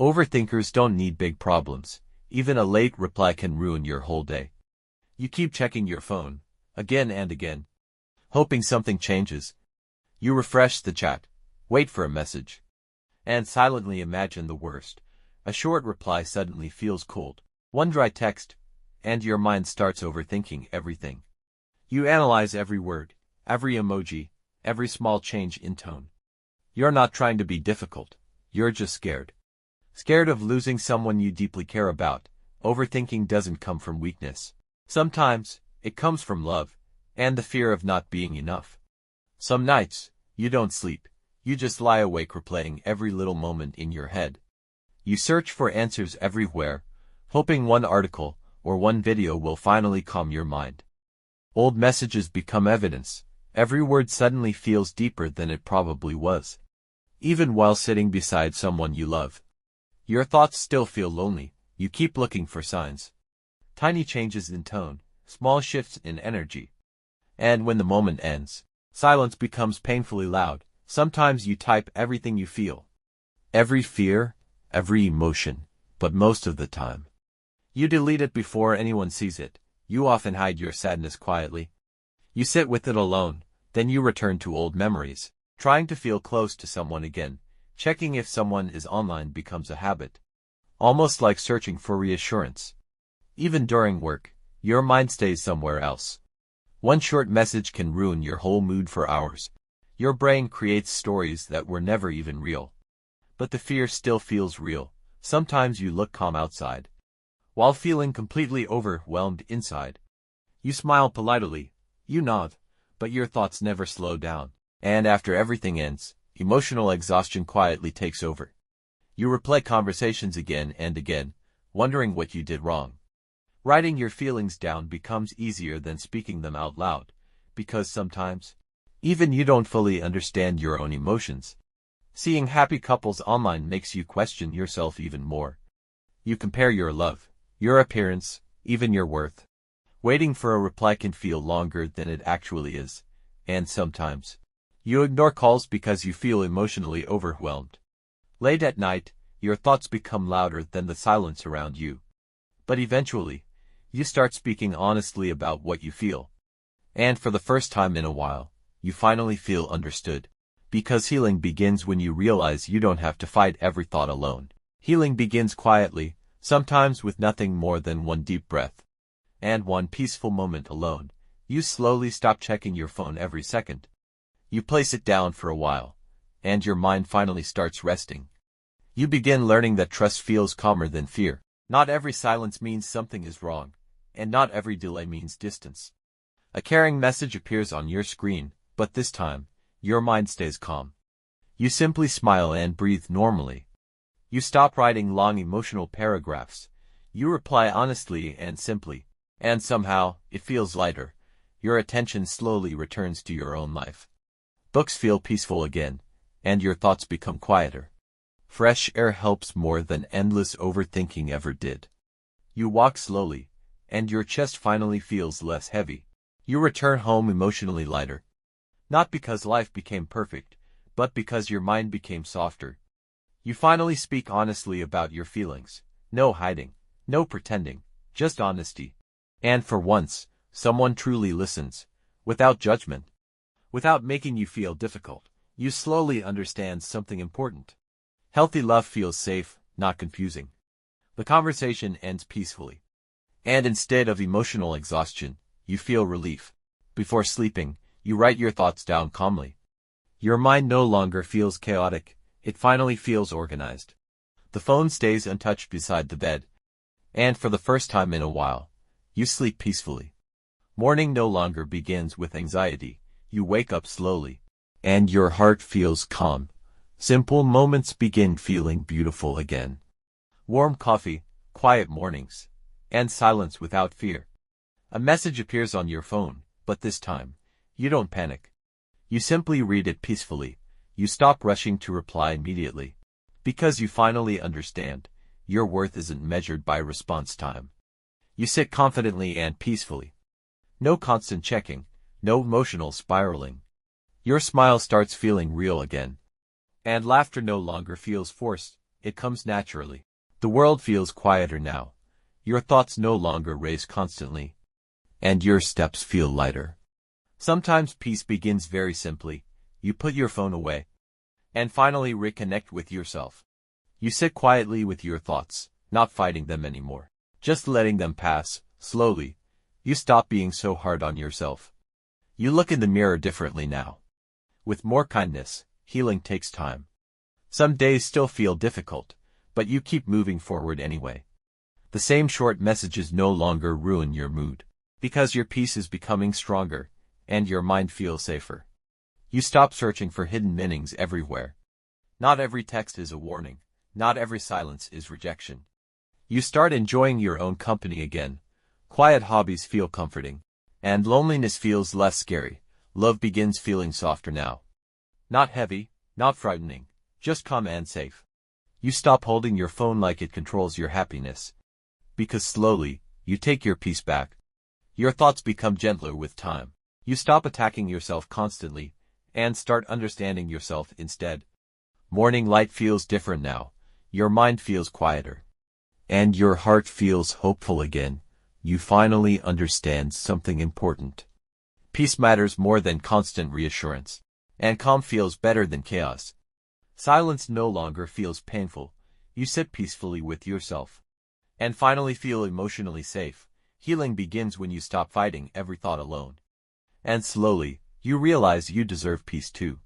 Overthinkers don't need big problems. Even a late reply can ruin your whole day. You keep checking your phone, again and again, hoping something changes. You refresh the chat, wait for a message, and silently imagine the worst. A short reply suddenly feels cold. One dry text, and your mind starts overthinking everything. You analyze every word, every emoji, every small change in tone. You're not trying to be difficult. You're just scared. Scared of losing someone you deeply care about. Overthinking doesn't come from weakness. Sometimes, it comes from love, and the fear of not being enough. Some nights, you don't sleep. You just lie awake replaying every little moment in your head. You search for answers everywhere, hoping one article or one video will finally calm your mind. Old messages become evidence. Every word suddenly feels deeper than it probably was. Even while sitting beside someone you love, your thoughts still feel lonely. You keep looking for signs. Tiny changes in tone, small shifts in energy. And when the moment ends, silence becomes painfully loud. Sometimes you type everything you feel. Every fear, every emotion, but most of the time, you delete it before anyone sees it. You often hide your sadness quietly. You sit with it alone, then you return to old memories, trying to feel close to someone again. Checking if someone is online becomes a habit, almost like searching for reassurance. Even during work, your mind stays somewhere else. One short message can ruin your whole mood for hours. Your brain creates stories that were never even real. But the fear still feels real. Sometimes you look calm outside, while feeling completely overwhelmed inside. You smile politely, you nod, but your thoughts never slow down. And after everything ends, emotional exhaustion quietly takes over. You replay conversations again and again, wondering what you did wrong. Writing your feelings down becomes easier than speaking them out loud, because sometimes, even you don't fully understand your own emotions. Seeing happy couples online makes you question yourself even more. You compare your love, your appearance, even your worth. Waiting for a reply can feel longer than it actually is, and sometimes, you ignore calls because you feel emotionally overwhelmed. Late at night, your thoughts become louder than the silence around you. But eventually, you start speaking honestly about what you feel. And for the first time in a while, you finally feel understood. Because healing begins when you realize you don't have to fight every thought alone. Healing begins quietly, sometimes with nothing more than one deep breath. And one peaceful moment alone. You slowly stop checking your phone every second. You place it down for a while, and your mind finally starts resting. You begin learning that trust feels calmer than fear. Not every silence means something is wrong, and not every delay means distance. A caring message appears on your screen, but this time, your mind stays calm. You simply smile and breathe normally. You stop writing long emotional paragraphs. You reply honestly and simply, and somehow, it feels lighter. Your attention slowly returns to your own life. Books feel peaceful again, and your thoughts become quieter. Fresh air helps more than endless overthinking ever did. You walk slowly, and your chest finally feels less heavy. You return home emotionally lighter. Not because life became perfect, but because your mind became softer. You finally speak honestly about your feelings. No hiding, no pretending, just honesty. And for once, someone truly listens, without judgment. Without making you feel difficult, you slowly understand something important. Healthy love feels safe, not confusing. The conversation ends peacefully. And instead of emotional exhaustion, you feel relief. Before sleeping, you write your thoughts down calmly. Your mind no longer feels chaotic, it finally feels organized. The phone stays untouched beside the bed. And for the first time in a while, you sleep peacefully. Morning no longer begins with anxiety. You wake up slowly, and your heart feels calm. Simple moments begin feeling beautiful again. Warm coffee, quiet mornings, and silence without fear. A message appears on your phone, but this time, you don't panic. You simply read it peacefully. You stop rushing to reply immediately. Because you finally understand, your worth isn't measured by response time. You sit confidently and peacefully. No constant checking. No emotional spiraling. Your smile starts feeling real again. And laughter no longer feels forced. it comes naturally. The world feels quieter now. Your thoughts no longer race constantly. And your steps feel lighter. Sometimes peace begins very simply. You put your phone away. And finally reconnect with yourself. You sit quietly with your thoughts, not fighting them anymore. Just letting them pass, slowly. You stop being so hard on yourself. You look in the mirror differently now. With more kindness. Healing takes time. Some days still feel difficult, but you keep moving forward anyway. The same short messages no longer ruin your mood, because your peace is becoming stronger, and your mind feels safer. You stop searching for hidden meanings everywhere. Not every text is a warning, not every silence is rejection. You start enjoying your own company again. Quiet hobbies feel comforting, and loneliness feels less scary. Love begins feeling softer now. Not heavy, not frightening, just calm and safe. You stop holding your phone like it controls your happiness. Because slowly, you take your peace back. Your thoughts become gentler with time. You stop attacking yourself constantly, and start understanding yourself instead. Morning light feels different now. Your mind feels quieter. And your heart feels hopeful again. You finally understand something important. Peace matters more than constant reassurance. And calm feels better than chaos. Silence no longer feels painful. You sit peacefully with yourself. And finally feel emotionally safe. Healing begins when you stop fighting every thought alone. And slowly, you realize you deserve peace too.